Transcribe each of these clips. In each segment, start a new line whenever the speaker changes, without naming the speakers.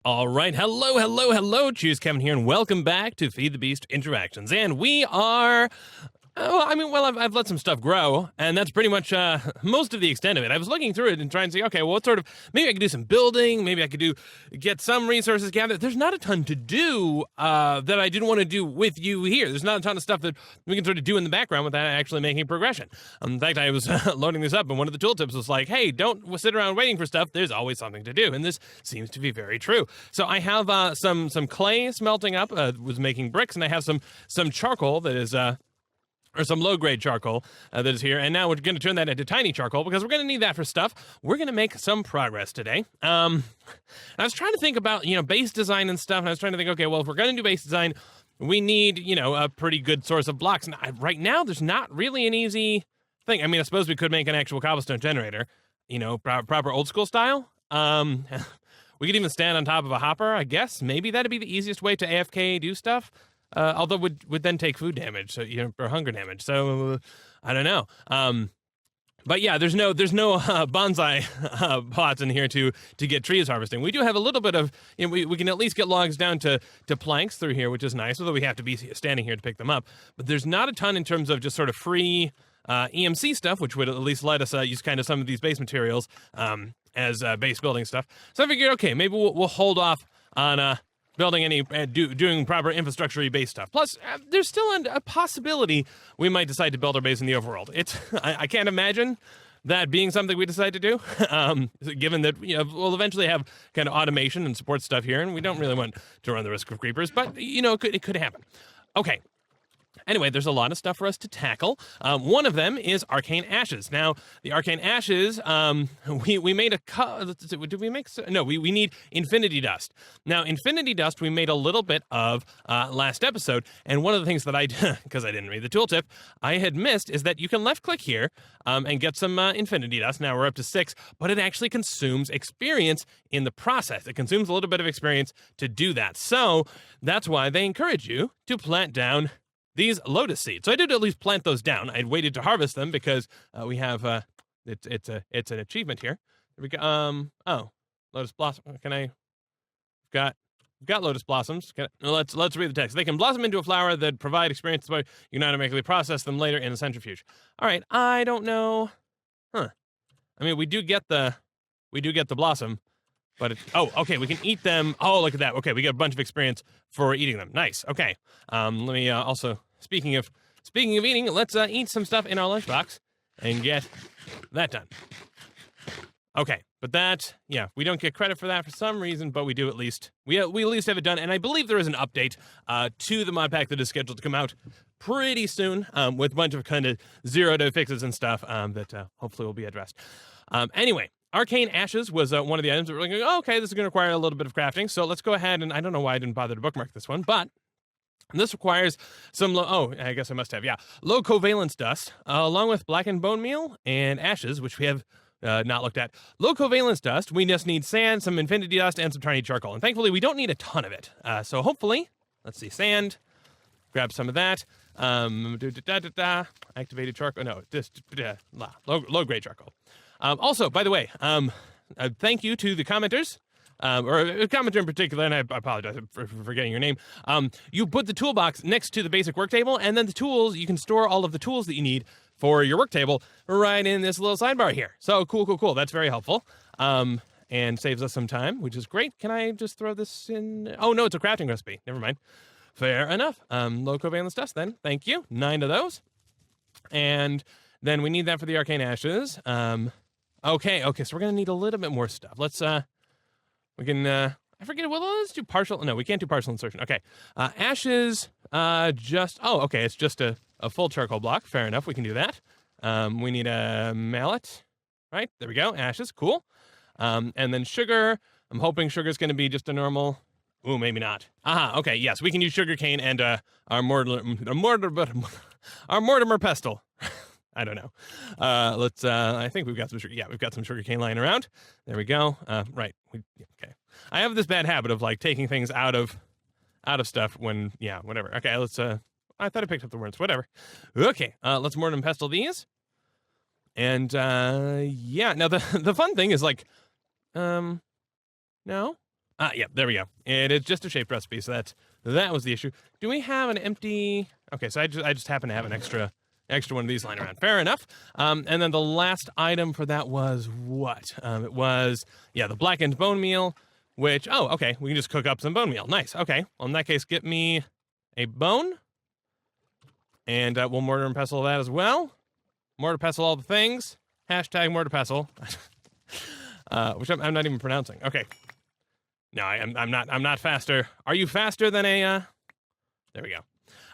All right, hello, CheersKevin here, and welcome back to Feed the Beast Interactions. And we are, I've let some stuff grow, and that's pretty much most of the extent of it. I was looking through it and trying to see, okay, well, what sort of, maybe I could do some building, maybe I could get some resources gathered. There's not a ton to do that I didn't want to do with you here. There's not a ton of stuff that we can sort of do in the background without actually making progression. In fact, I was loading this up, and one of the tooltips was like, hey, don't sit around waiting for stuff. There's always something to do, and this seems to be very true. So I have some clay smelting up, was making bricks, and I have some charcoal that is or some low-grade charcoal that is here, and now we're going to turn that into tiny charcoal because we're going to need that for stuff. We're going to make some progress today. I was trying to think about, base design and stuff, and I was trying to think, okay, well, if we're going to do base design, we need, a pretty good source of blocks. And right now, there's not really an easy thing. I mean, I suppose we could make an actual cobblestone generator, proper old-school style. We could even stand on top of a hopper, I guess. Maybe that'd be the easiest way to AFK do stuff. Although would then take food damage, so or hunger damage. So I don't know. But yeah, there's no bonsai pots in here to get trees harvesting. We do have a little bit of we can at least get logs down to planks through here, which is nice. Although we have to be standing here to pick them up. But there's not a ton in terms of just sort of free EMC stuff, which would at least let us use kind of some of these base materials as base building stuff. So I figured, okay, maybe we'll hold off on building any, doing proper infrastructure-based stuff. Plus, there's still a possibility we might decide to build our base in the overworld. I can't imagine that being something we decide to do, given that we'll eventually have kind of automation and support stuff here, and we don't really want to run the risk of creepers, but it could happen. Okay. Anyway, there's a lot of stuff for us to tackle. One of them is Arcane Ashes. Now, the Arcane Ashes, we made did we make? No, we need Infinity Dust. Now, Infinity Dust we made a little bit of last episode, and one of the things that I, because I didn't read the tooltip, I had missed is that you can left-click here and get some Infinity Dust. Now, we're up to 6, but it actually consumes experience in the process. It consumes a little bit of experience to do that. So, that's why they encourage you to plant down these lotus seeds. So I did at least plant those down. I'd waited to harvest them because we have it's an achievement here. Here we go. Lotus blossom. Got lotus blossoms. Let's read the text. They can blossom into a flower that provide experience, but you can automatically process them later in a centrifuge. All right. I don't know. I mean, we do get the blossom, but okay, we can eat them. Oh, look at that. Okay, we get a bunch of experience for eating them. Nice. Okay. Let me also, speaking of eating, let's eat some stuff in our lunchbox and get that done. Okay, but that, we don't get credit for that for some reason, but we do at least, we at least have it done, and I believe there is an update to the mod pack that is scheduled to come out pretty soon with a bunch of kind of zero-day fixes and stuff that hopefully will be addressed. Anyway, Arcane Ashes was one of the items that we're like, okay, this is going to require a little bit of crafting, so let's go ahead, and I don't know why I didn't bother to bookmark this one, but this requires some I guess I must have, low covalence dust, along with blackened bone meal and ashes, which we have not looked at. Low covalence dust, we just need sand, some infinity dust, and some tiny charcoal, and thankfully we don't need a ton of it, so hopefully, let's see, sand, grab some of that, activated charcoal, no, just low-grade charcoal. Also, by the way, thank you to the commenters, or a commenter in particular, and I apologize for forgetting your name. You put the toolbox next to the basic work table, and then the tools, you can store all of the tools that you need for your work table right in this little sidebar here. So cool. That's very helpful. And saves us some time, which is great. Can I just throw this in? Oh, no, it's a crafting recipe. Never mind. Fair enough. Low covalence dust then. Thank you. 9 of those. And then we need that for the Arcane Ashes. Okay, so we're going to need a little bit more stuff. Let's, we can, I forget, well, let's do partial, no, we can't do partial insertion. Okay, ashes, it's just a full charcoal block. Fair enough, we can do that. We need a mallet, right? There we go, ashes, cool. And then sugar, I'm hoping sugar's going to be just a normal, ooh, maybe not. Okay, yes, we can use sugar cane and our Mortimer pestle. I don't know. Let's, I think we've got some sugar. Yeah, we've got some sugar cane lying around. There we go. Right. Okay. I have this bad habit of like taking things out of stuff when, whatever. Okay, let's, I thought I picked up the words. Whatever. Okay, let's mortar and pestle these. And, now the fun thing is like, no. Yeah, there we go. It is just a shaped recipe, so that was the issue. Do we have an empty? Okay, so I just happen to have an extra one of these lying around. Fair enough. And then the last item for that was what? It was the blackened bone meal, which okay, we can just cook up some bone meal. Nice. Okay, well in that case, get me a bone, and we'll mortar and pestle that as well. Mortar pestle all the things. Hashtag mortar pestle, which I'm not even pronouncing. Okay. No, I'm not faster. Are you faster than a? There we go.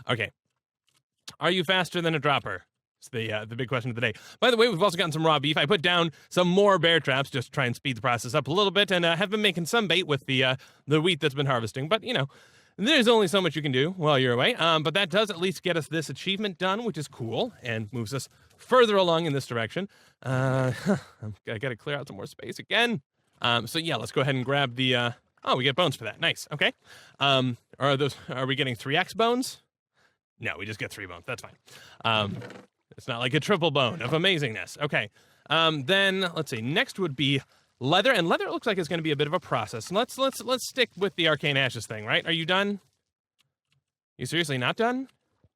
Okay. Are you faster than a dropper? It's the big question of the day. By the way, we've also gotten some raw beef. I put down some more bear traps just to try and speed the process up a little bit, and have been making some bait with the wheat that's been harvesting. But there's only so much you can do while you're away. But that does at least get us this achievement done, which is cool and moves us further along in this direction. I gotta clear out some more space again. So yeah, let's go ahead and grab the. Oh, we get bones for that. Nice. Okay. Are we getting 3x bones? No, we just get 3 bones. That's fine. It's not like a triple bone of amazingness. Okay. Then let's see. Next would be leather, and leather looks like it's going to be a bit of a process. Let's stick with the Arcane Ashes thing, right? Are you done? You seriously not done?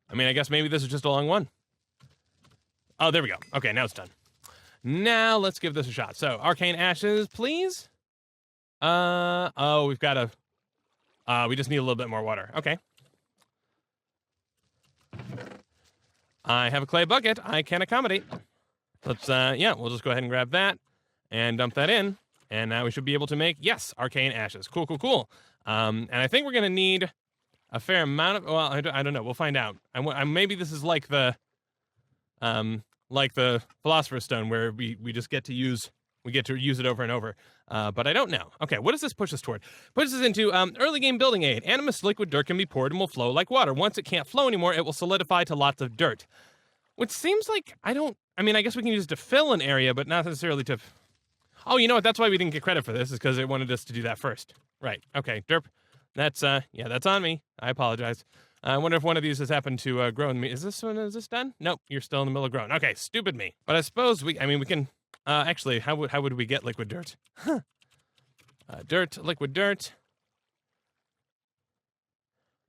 I mean, I guess maybe this is just a long one. Oh, there we go. Okay, now it's done. Now let's give this a shot. So, Arcane Ashes, please. We've got we just need a little bit more water. Okay. I have a clay bucket. I can accommodate. Let's, we'll just go ahead and grab that and dump that in. And now we should be able to make, yes, Arcane Ashes. Cool, cool, cool. And I think we're going to need a fair amount of, well, I don't know. We'll find out. Maybe this is like the Philosopher's Stone where we just get to use it over and over. But I don't know. Okay, what does this push us toward? Pushes us into early game building aid. Animus liquid dirt can be poured and will flow like water. Once it can't flow anymore, it will solidify to lots of dirt. Which seems like, I guess we can use it to fill an area, but not necessarily to... Oh, you know what? That's why we didn't get credit for this, is because it wanted us to do that first. Right. Okay, derp. That's, that's on me. I apologize. I wonder if one of these has happened to grow in me. Is this done? Nope, you're still in the middle of growing. Okay, stupid me. But I suppose we can... actually, how would we get liquid dirt? Huh. Liquid dirt.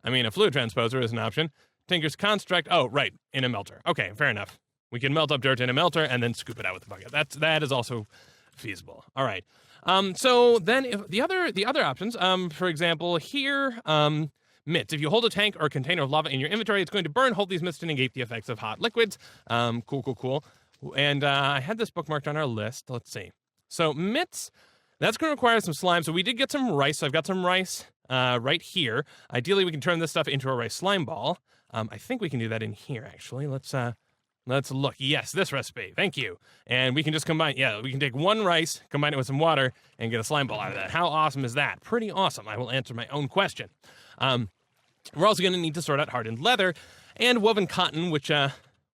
I mean, a fluid transposer is an option. Tinker's construct. Oh, right, in a melter. Okay, fair enough. We can melt up dirt in a melter and then scoop it out with a bucket. That is also feasible. All right. So then, if the other options. For example, here, mitts. If you hold a tank or a container of lava in your inventory, it's going to burn. Hold these mitts to negate the effects of hot liquids. Cool. And I had this bookmarked on our list. Let's see. So mitts, that's going to require some slime. So we did get some rice. So I've got some rice right here. Ideally, we can turn this stuff into a rice slime ball. I think we can do that in here, actually. Let's look. Yes, this recipe. Thank you. And we can just combine. Yeah, we can take one rice, combine it with some water, and get a slime ball out of that. How awesome is that? Pretty awesome. I will answer my own question. We're also going to need to sort out hardened leather and woven cotton, which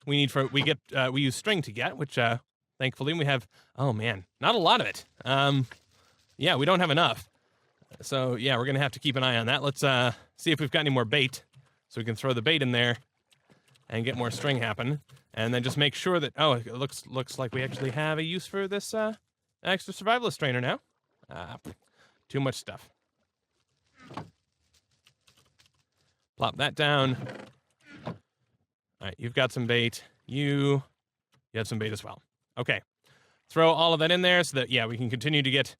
we use string to get, which thankfully we have. Oh man, not a lot of it. Yeah, we don't have enough. So yeah, we're gonna have to keep an eye on that. Let's see if we've got any more bait, so we can throw the bait in there and get more string happen, and then just make sure that it looks like we actually have a use for this extra survivalist trainer now. Too much stuff. Plop that down. All right, you've got some bait. You have some bait as well. Okay. Throw all of that in there so that, we can continue to get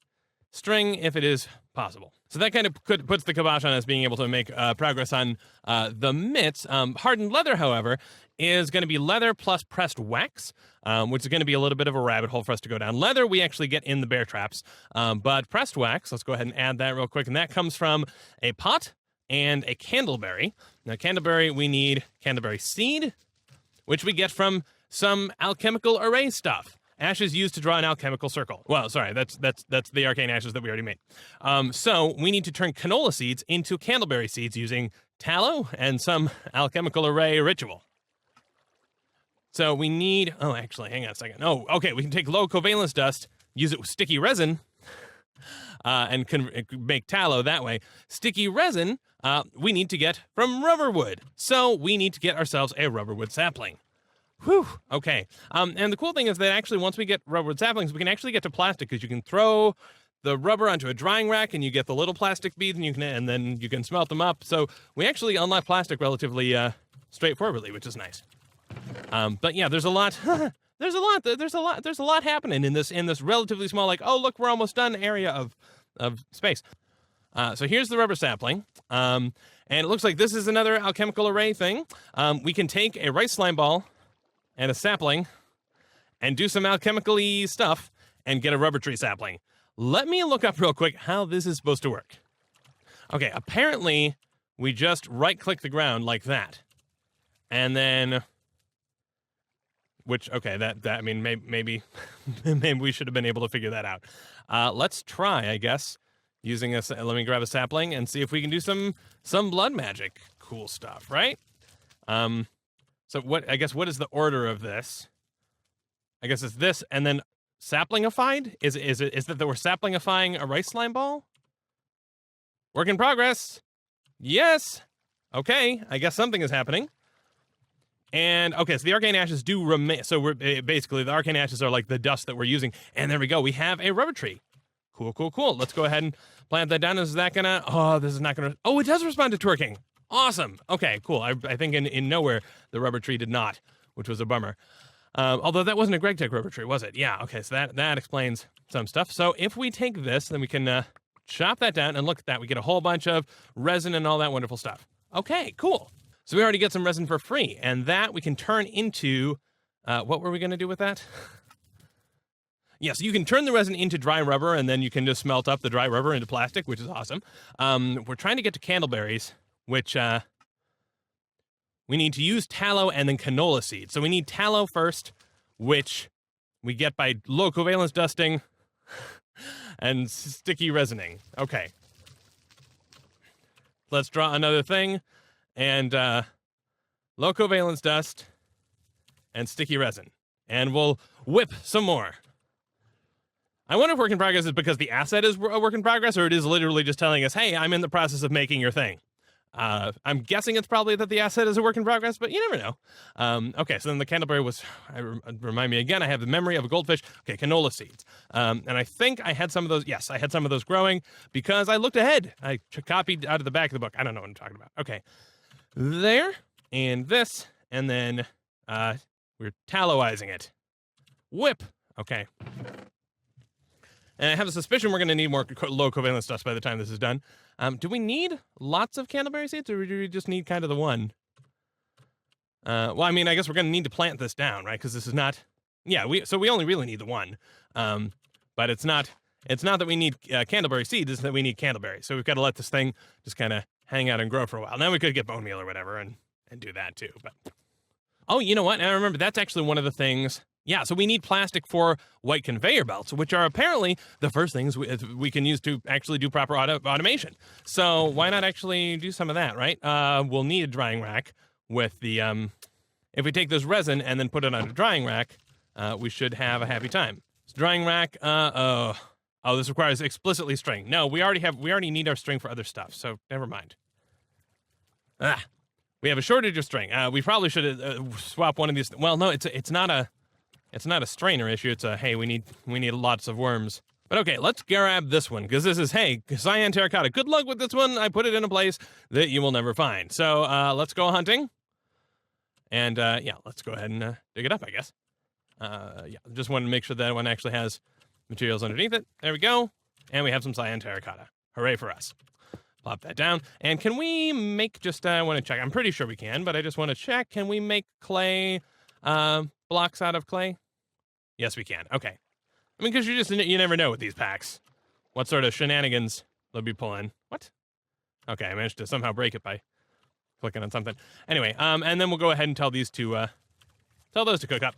string if it is possible. So that kind of puts the kibosh on us being able to make progress on the mitts. Hardened leather, however, is going to be leather plus pressed wax, which is going to be a little bit of a rabbit hole for us to go down. Leather, we actually get in the bear traps, but pressed wax, let's go ahead and add that real quick, and that comes from a pot and a candleberry. Now, candleberry, we need candleberry seed, which we get from some alchemical array stuff. Ashes used to draw an alchemical circle. Well, sorry, that's the arcane ashes that we already made. So we need to turn canola seeds into candleberry seeds using tallow and some alchemical array ritual. So we need, actually, hang on a second. Okay, we can take low covalence dust, use it with sticky resin, and make tallow that way. Sticky resin, we need to get from rubber wood. So we need to get ourselves a rubber wood sapling. Whew, okay. And the cool thing is that actually once we get rubber wood saplings, we can actually get to plastic, because you can throw the rubber onto a drying rack, and you get the little plastic beads, and then you can smelt them up. So we actually unlock plastic relatively straightforwardly, which is nice. But yeah, there's a lot. There's a lot happening in this relatively small, like, oh look, we're almost done area of space. So here's the rubber sapling. And it looks like this is another alchemical array thing. We can take a rice slime ball and a sapling and do some alchemical-y stuff and get a rubber tree sapling. Let me look up real quick how this is supposed to work. Okay, apparently we just right-click the ground like that. And then... Which, okay, that I mean, maybe we should have been able to figure that out. Let's try, I guess, using let me grab a sapling and see if we can do some blood magic cool stuff, right? So what is the order of this? I guess it's this and then saplingifyed? Is that we're saplingifying a rice slime ball? Work in progress. Yes. Okay, I guess something is happening. And, okay, so the Arcane Ashes do remain, so we're, basically, the Arcane Ashes are like the dust that we're using, and there we go, we have a rubber tree. Cool, cool, cool. Let's go ahead and plant that down. Is that gonna, oh, this is not gonna, oh, it does respond to twerking. Awesome. Okay, cool. I think in Nowhere, the rubber tree did not, which was a bummer. Although that wasn't a Greg Tech rubber tree, was it? Yeah, okay, so that explains some stuff. So if we take this, then we can chop that down, and look at that, we get a whole bunch of resin and all that wonderful stuff. Okay, cool. So we already get some resin for free, and that we can turn into, what were we going to do with that? Yes, you can turn the resin into dry rubber, and then you can just smelt up the dry rubber into plastic, which is awesome. We're trying to get to candleberries, which we need to use tallow and then canola seeds. So we need tallow first, which we get by low covalence dusting and sticky resining. Okay. Let's draw another thing. And low covalence dust and sticky resin. And we'll whip some more. I wonder if work in progress is because the asset is a work in progress, or it is literally just telling us, hey, I'm in the process of making your thing. I'm guessing it's probably that the asset is a work in progress, but you never know. Okay, so then the candleberry was, remind me again, I have the memory of a goldfish. Okay, canola seeds. And I think I had some of those, yes, I had some of those growing because I looked ahead. I copied out of the back of the book. I don't know what I'm talking about. Okay. There, and this, and then we're tallowizing it. Whip. Okay. And I have a suspicion we're going to need more low covalence dust by the time this is done. Do we need lots of candleberry seeds, or do we just need kind of the one? Well, I mean, I guess we're going to need to plant this down, right? Because this is not... Yeah, so we only really need the one. But it's not that we need candleberry seeds, it's that we need candleberry. So we've got to let this thing just kind of hang out and grow for a while. Now we could get bone meal or whatever and do that too. But oh, you know what? I remember that's actually one of the things. Yeah, so we need plastic for white conveyor belts, which are apparently the first things we can use to actually do proper automation. So why not actually do some of that, right? We'll need a drying rack with the, if we take this resin and then put it on a drying rack, we should have a happy time. So drying rack, oh, this requires explicitly string. No, we already need our string for other stuff, so never mind. We have a shortage of string. We probably should swap one of these. Well, no, it's not a strainer issue. It's a, hey, we need lots of worms. But okay, let's grab this one, because this is, hey, cyan terracotta. Good luck with this one. I put it in a place that you will never find. So let's go hunting. And yeah, let's go ahead and dig it up, I guess. Yeah, just wanted to make sure that one actually has materials underneath it. There we go. And we have some cyan terracotta. Hooray for us. Plop that down. And can we make I want to check. I'm pretty sure we can, but I just want to check. Can we make clay blocks out of clay? Yes, we can. Okay. I mean, because you never know with these packs. What sort of shenanigans they'll be pulling. What? Okay, I managed to somehow break it by clicking on something. Anyway, and then we'll go ahead and tell those to cook up.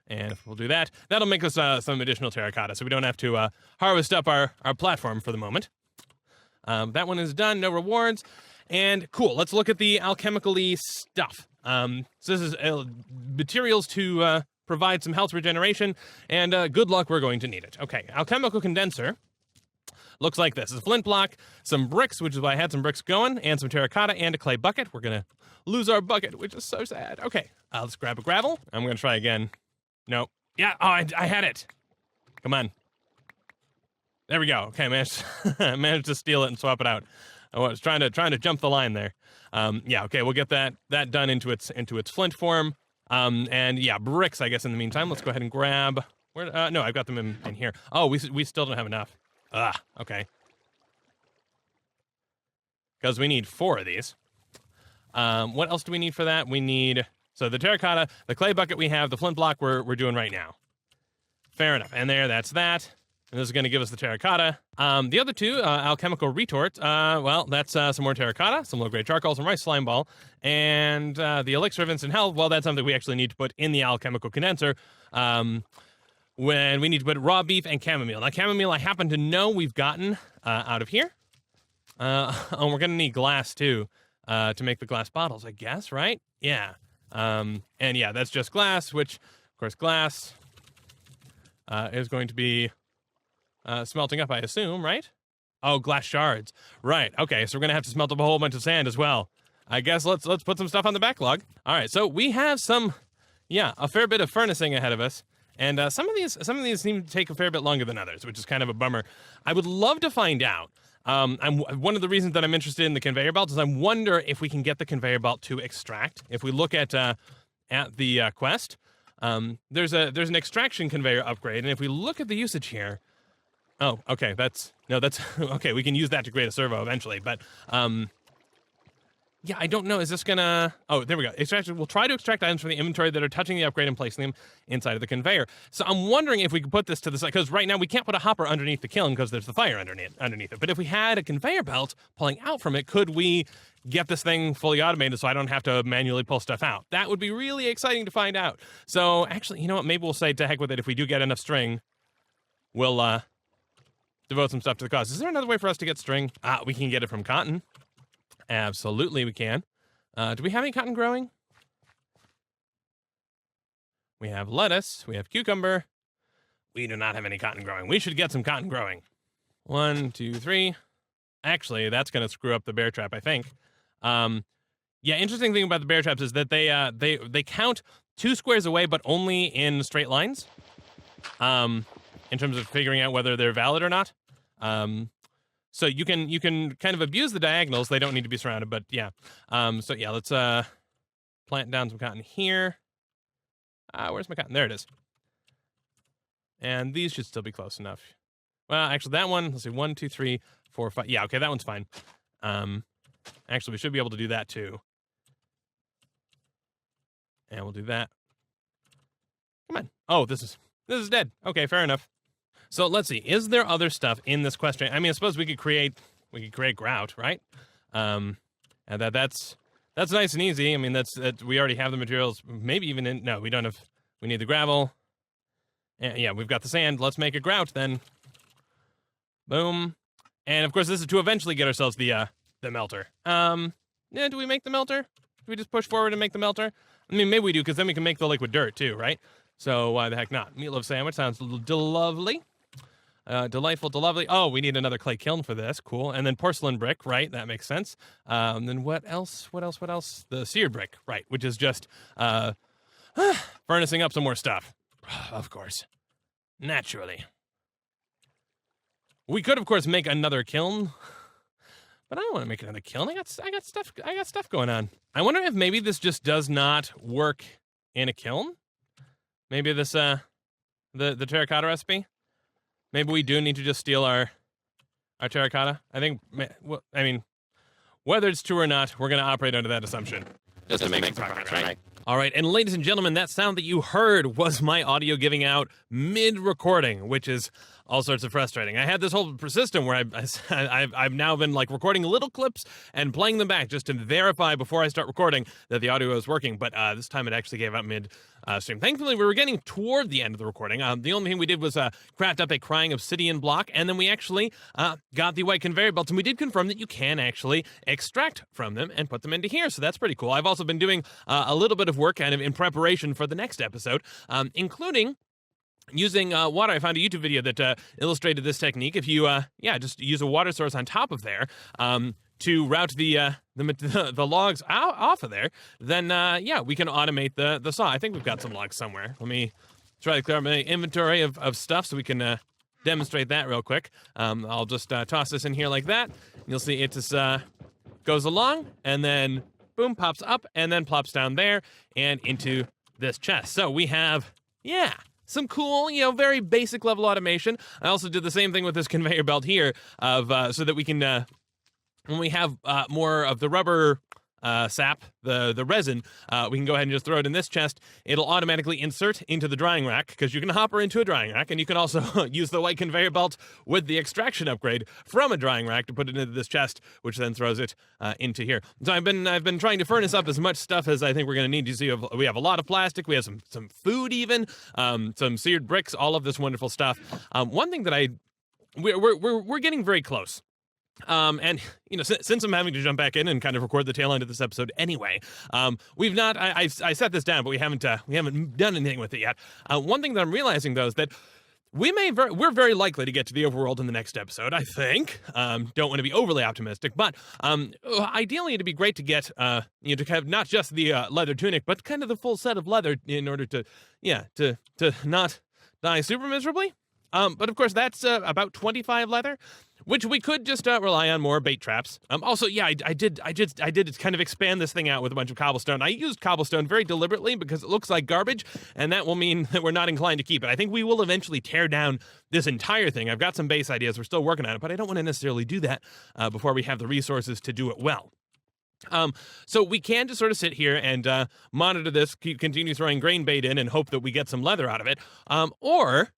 And we'll do that. That'll make us some additional terracotta, so we don't have to harvest up our platform for the moment. That one is done, no rewards. And cool, let's look at the alchemical-y stuff. So this is materials to provide some health regeneration, and good luck, we're going to need it. Okay, alchemical condenser looks like this. It's a flint block, some bricks, which is why I had some bricks going, and some terracotta, and a clay bucket. We're going to lose our bucket, which is so sad. Okay, let's grab a gravel. I'm going to try again. No. Yeah, oh, I had it. Come on. There we go. Okay, managed to steal it and swap it out. I was trying to jump the line there. Yeah, okay, we'll get that done into its flint form. And yeah, bricks, I guess, in the meantime. Let's go ahead and grab... no, I've got them in here. Oh, we still don't have enough. Okay. Because we need 4 of these. What else do we need for that? We need... So the terracotta, the clay bucket we have, the flint block we're doing right now. Fair enough. And that's that. And this is going to give us the terracotta. The other 2, alchemical retort, well, that's some more terracotta, some low-grade charcoal, some rice slime ball, and the elixir of instant health, well, that's something we actually need to put in the alchemical condenser when we need to put raw beef and chamomile. Now, chamomile I happen to know we've gotten out of here. Oh, we're going to need glass, too, to make the glass bottles, I guess, right? Yeah. And yeah, that's just glass, which, of course, glass is going to be... smelting up, I assume, right? Oh, glass shards. Right. Okay, so we're gonna have to smelt up a whole bunch of sand as well. I guess let's put some stuff on the backlog. All right, so we have a fair bit of furnacing ahead of us, and some of these seem to take a fair bit longer than others, which is kind of a bummer. I would love to find out. One of the reasons that I'm interested in the conveyor belt is I wonder if we can get the conveyor belt to extract. If we look at the quest, there's an extraction conveyor upgrade, and if we look at the usage here. Oh, okay, that's okay, we can use that to create a servo eventually, but, yeah, I don't know, is this gonna, oh, there we go, extraction, we'll try to extract items from the inventory that are touching the upgrade and placing them inside of the conveyor. So I'm wondering if we could put this to the side, because right now we can't put a hopper underneath the kiln because there's the fire underneath it, but if we had a conveyor belt pulling out from it, could we get this thing fully automated so I don't have to manually pull stuff out? That would be really exciting to find out. So, actually, you know what, maybe we'll say to heck with it. If we do get enough string, we'll, devote some stuff to the cause. Is there another way for us to get string? We can get it from cotton. Absolutely, we can. Do we have any cotton growing? We have lettuce. We have cucumber. We do not have any cotton growing. We should get some cotton growing. 1, 2, 3. Actually, that's going to screw up the bear trap, I think. Yeah, interesting thing about the bear traps is that they count 2 squares away, but only in straight lines. In terms of figuring out whether they're valid or not. So you can kind of abuse the diagonals. They don't need to be surrounded, but yeah. So yeah, let's plant down some cotton here. Where's my cotton? There it is. And these should still be close enough. Well, actually, that one, let's see, 1, 2, 3, 4, 5. Yeah, okay, that one's fine. Actually, we should be able to do that too. And we'll do that. Come on. Oh, this is dead. Okay, fair enough. So let's see. Is there other stuff in this quest train? I mean, I suppose we could create grout, right? And that's nice and easy. I mean, that's we already have the materials. Maybe even in no, we don't have. We need the gravel. And yeah, we've got the sand. Let's make a grout then. Boom. And of course, this is to eventually get ourselves the melter. Yeah, do we make the melter? Do we just push forward and make the melter? I mean, maybe we do, because then we can make the liquid dirt too, right? So why the heck not? Meatloaf sandwich sounds lovely. Delightful to lovely. Oh, we need another clay kiln for this. Cool. And then porcelain brick, right? That makes sense. Then what else? The seared brick, right? Which is just furnacing up some more stuff. Of course. Naturally. We could, of course, make another kiln. But I don't want to make another kiln. I got stuff going on. I wonder if maybe this just does not work in a kiln. Maybe this the terracotta recipe. Maybe we do need to just steal our terracotta. I mean, whether it's true or not, we're going to operate under that assumption. Just to make progress, right? All right, and ladies and gentlemen, that sound that you heard was my audio giving out mid-recording, which is all sorts of frustrating. I had this whole system where I've now been like recording little clips and playing them back just to verify before I start recording that the audio is working. But this time it actually gave out mid-stream. Thankfully, we were getting toward the end of the recording. The only thing we did was craft up a crying obsidian block, and then we actually got the white conveyor belts, and we did confirm that you can actually extract from them and put them into here. So that's pretty cool. I've also been doing a little bit of work kind of in preparation for the next episode, including using water. I found a YouTube video that illustrated this technique. If you, just use a water source on top of there to route the logs off of there, then, we can automate the saw. I think we've got some logs somewhere. Let me try to clear up my inventory of stuff so we can demonstrate that real quick. I'll just toss this in here like that. You'll see it just goes along, and then boom, pops up, and then plops down there and into this chest. So we have, yeah, some cool, very basic level automation. I also did the same thing with this conveyor belt here of so that we can, when we have more of the rubber sap, the resin, we can go ahead and just throw it in this chest. It'll automatically insert into the drying rack, because you can hopper into a drying rack, and you can also use the white conveyor belt with the extraction upgrade from a drying rack to put it into this chest, which then throws it into here. So I've been trying to furnace up as much stuff as I think we're going to need. You see, we have a lot of plastic, we have some food even, some seared bricks, all of this wonderful stuff. One thing that we're getting very close. And since I'm having to jump back in and kind of record the tail end of this episode anyway, we've not. I set this down, but we haven't done anything with it yet. One thing that I'm realizing though is that we're very likely to get to the overworld in the next episode, I think. Don't want to be overly optimistic, but ideally it'd be great to get to have not just the leather tunic, but kind of the full set of leather in order to not die super miserably. But of course that's about 25 leather, which we could just rely on more bait traps. Also, yeah, I did kind of expand this thing out with a bunch of cobblestone. I used cobblestone very deliberately because it looks like garbage, and that will mean that we're not inclined to keep it. I think we will eventually tear down this entire thing. I've got some base ideas. We're still working on it, but I don't want to necessarily do that before we have the resources to do it well. So we can just sort of sit here and monitor this, continue throwing grain bait in, and hope that we get some leather out of it. Or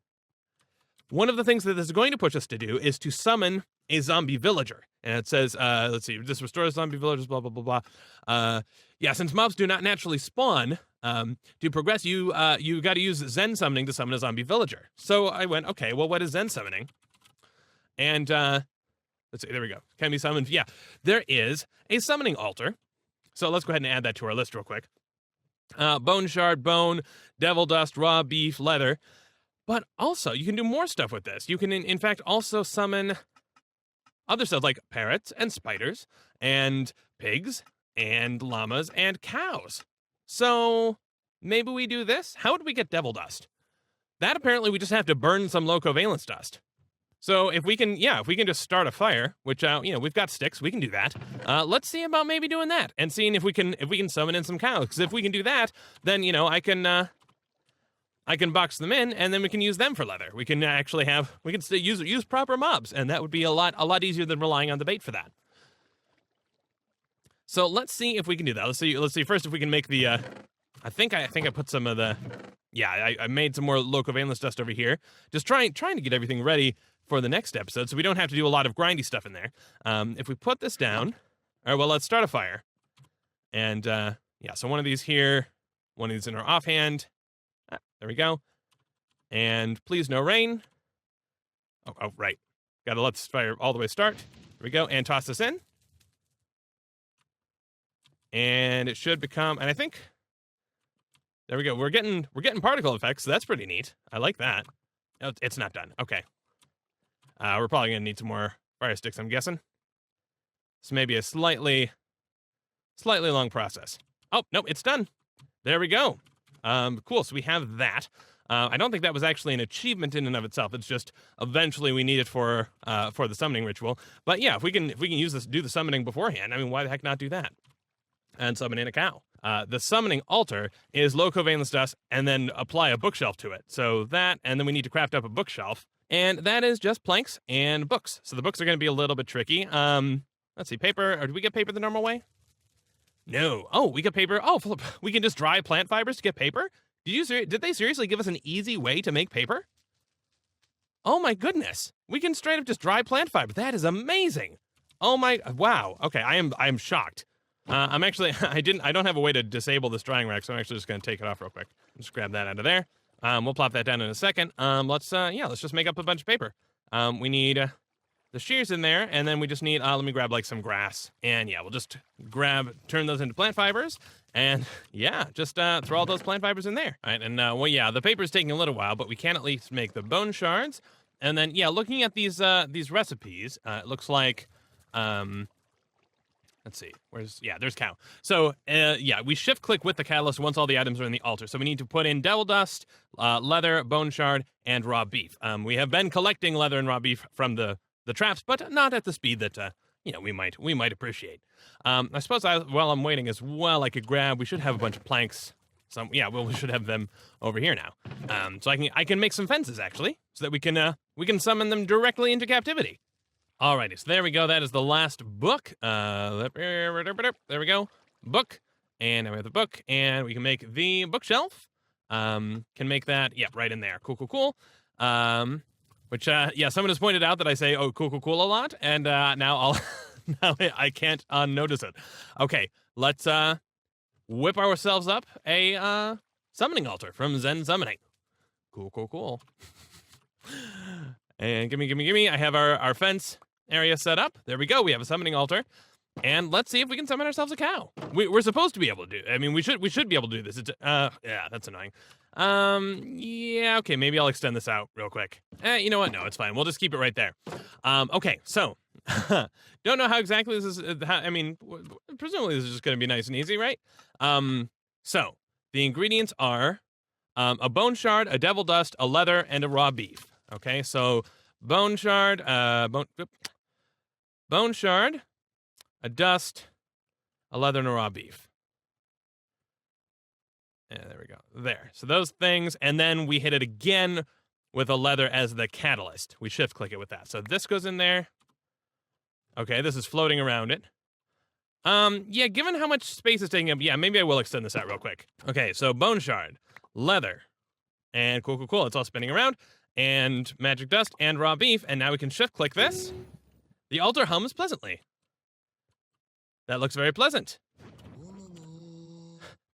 one of the things that this is going to push us to do is to summon a zombie villager. And it says, let's see, this restores zombie villagers, blah, blah, blah, blah. Yeah, since mobs do not naturally spawn, to progress, you got to use Zen summoning to summon a zombie villager. So I went, okay, well, what is Zen summoning? And let's see, there we go. Can be summoned. Yeah, there is a summoning altar. So let's go ahead and add that to our list real quick. Bone shard, bone, devil dust, raw beef, leather. But also, you can do more stuff with this. You can, in fact, also summon other stuff like parrots and spiders and pigs and llamas and cows. So maybe we do this? How would we get devil dust? That apparently we just have to burn some locovalence dust. So if we can just start a fire, which, we've got sticks, we can do that. Let's see about maybe doing that and seeing if we can summon in some cows. Because if we can do that, then, I can box them in, and then we can use them for leather. We can actually use proper mobs, and that would be a lot easier than relying on the bait for that. So let's see if we can do that. Let's see first if we can make the. I think I put some of the. Yeah, I made some more locovalence dust over here. Just trying to get everything ready for the next episode, so we don't have to do a lot of grindy stuff in there. If we put this down, all right. Well, let's start a fire, and so one of these here, one of these in our offhand. There we go. And please no rain. Oh, right. Gotta let this fire all the way start. There we go. And toss this in. And it should become, and I think, there we go. We're getting particle effects, so that's pretty neat. I like that. Oh, it's not done. Okay. We're probably gonna need some more fire sticks, I'm guessing. This may be a slightly long process. Oh, no, it's done. There we go. Cool, so we have that. I don't think that was actually an achievement in and of itself. It's just eventually we need it for the summoning ritual. But yeah, if we can use this, do the summoning beforehand, I mean, why the heck not do that? And summon in a cow. The summoning altar is locovalence dust, and then apply a bookshelf to it. So that, and then we need to craft up a bookshelf. And that is just planks and books. So the books are going to be a little bit tricky. Let's see, paper, or do we get paper the normal way? No. Oh, we get paper. Oh, we can just dry plant fibers to get paper? Did they seriously give us an easy way to make paper? Oh my goodness. We can straight up just dry plant fiber. That is amazing. Oh my, wow. Okay, I am shocked. I'm actually, I don't have a way to disable this drying rack, so I'm actually just going to take it off real quick. Just grab that out of there. We'll plop that down in a second. Let's just make up a bunch of paper. We need the shears in there, and then we just need, let me grab like some grass. And yeah, we'll just turn those into plant fibers, and yeah, just throw all those plant fibers in there. All right, and the paper's taking a little while, but we can at least make the bone shards. And then, yeah, looking at these recipes, it looks like, Let's see. There's cow. So, yeah, we shift click with the catalyst once all the items are in the altar. So we need to put in devil dust, leather, bone shard, and raw beef. We have been collecting leather and raw beef from the traps, but not at the speed that, we might appreciate. I suppose while I'm waiting as well, I could grab, we should have a bunch of planks. We should have them over here now. So I can make some fences, actually, so that we can summon them directly into captivity. Alrighty, so there we go. That is the last book. There we go. Book. And now we have the book. And we can make the bookshelf. Can make that, right in there. Cool. Which, someone has pointed out that I say, oh, cool a lot. And now now I can't unnotice it. Okay, let's whip ourselves up a summoning altar from Zen Summoning. Cool. And gimme. I have our fence area set up. There we go. We have a summoning altar. And let's see if we can summon ourselves a cow. We're supposed to be able to do. I mean, we should be able to do this. It's that's annoying. Okay, maybe I'll extend this out real quick. You know what? No, it's fine. We'll just keep it right there. Okay, so don't know how exactly this is. Presumably this is just going to be nice and easy, right? So the ingredients are a bone shard, a devil dust, a leather, and a raw beef. Okay, so bone shard, a dust, a leather, and a raw beef. Yeah, there we go. There. So those things, and then we hit it again with a leather as the catalyst. We shift click it with that. So this goes in there. Okay, this is floating around it. Given how much space it's taking up, maybe I will extend this out real quick. Okay, so bone shard, leather, and cool. It's all spinning around. And magic dust and raw beef, and now we can shift click this. The altar hums pleasantly. That looks very pleasant.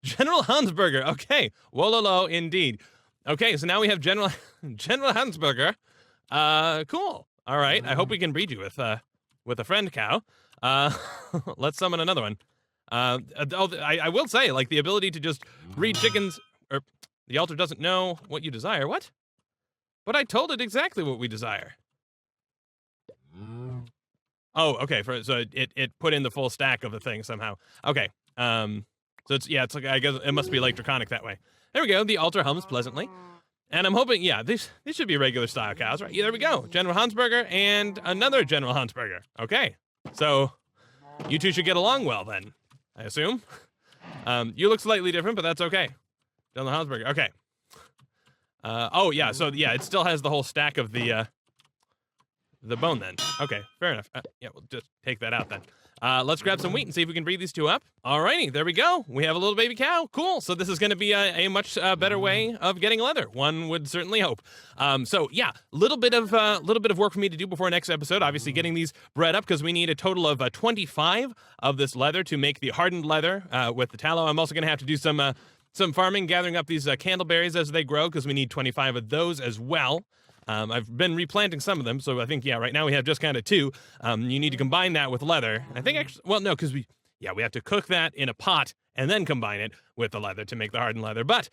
General Hansburger. Okay. Wololo indeed. Okay, so now we have General Hansburger. Cool. All right. I hope we can breed you with a friend cow. Let's summon another one. I will say, like, the ability to just breed chickens, or the altar doesn't know what you desire. What? But I told it exactly what we desire. Oh, okay. So it put in the full stack of the thing somehow. Okay. So it's like, I guess it must be like draconic that way. There we go. The altar hums pleasantly. And I'm hoping, these should be regular style cows, right? Yeah, there we go. General Hansburger and another General Hansburger. Okay. So you two should get along well then, I assume. You look slightly different, but that's okay. General Hansburger. Okay. So it still has the whole stack of the bone then. Okay, fair enough. We'll just take that out then. Let's grab some wheat and see if we can breed these two up. Alrighty, there we go. We have a little baby cow. Cool. So this is going to be a much better way of getting leather. One would certainly hope. Little bit of work for me to do before next episode. Obviously, getting these bred up because we need a total of 25 of this leather to make the hardened leather with the tallow. I'm also going to have to do some farming, gathering up these candleberries as they grow, because we need 25 of those as well. I've been replanting some of them, so I think, right now we have just kind of 2. You need to combine that with leather. I think because we have to cook that in a pot and then combine it with the leather to make the hardened leather. But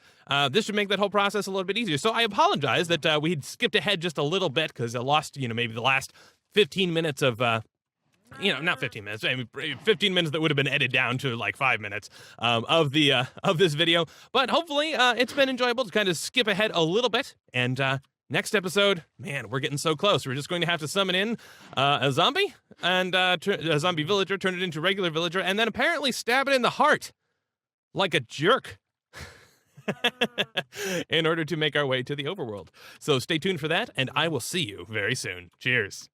this should make that whole process a little bit easier. So I apologize that we had skipped ahead just a little bit, because I lost, maybe the last 15 minutes of... not 15 minutes, 15 minutes that would have been edited down to like 5 minutes of this video. But hopefully it's been enjoyable to kind of skip ahead a little bit. And next episode, man, we're getting so close. We're just going to have to summon in a zombie and a zombie villager, turn it into regular villager, and then apparently stab it in the heart like a jerk. In order to make our way to the overworld. So stay tuned for that, and I will see you very soon. Cheers.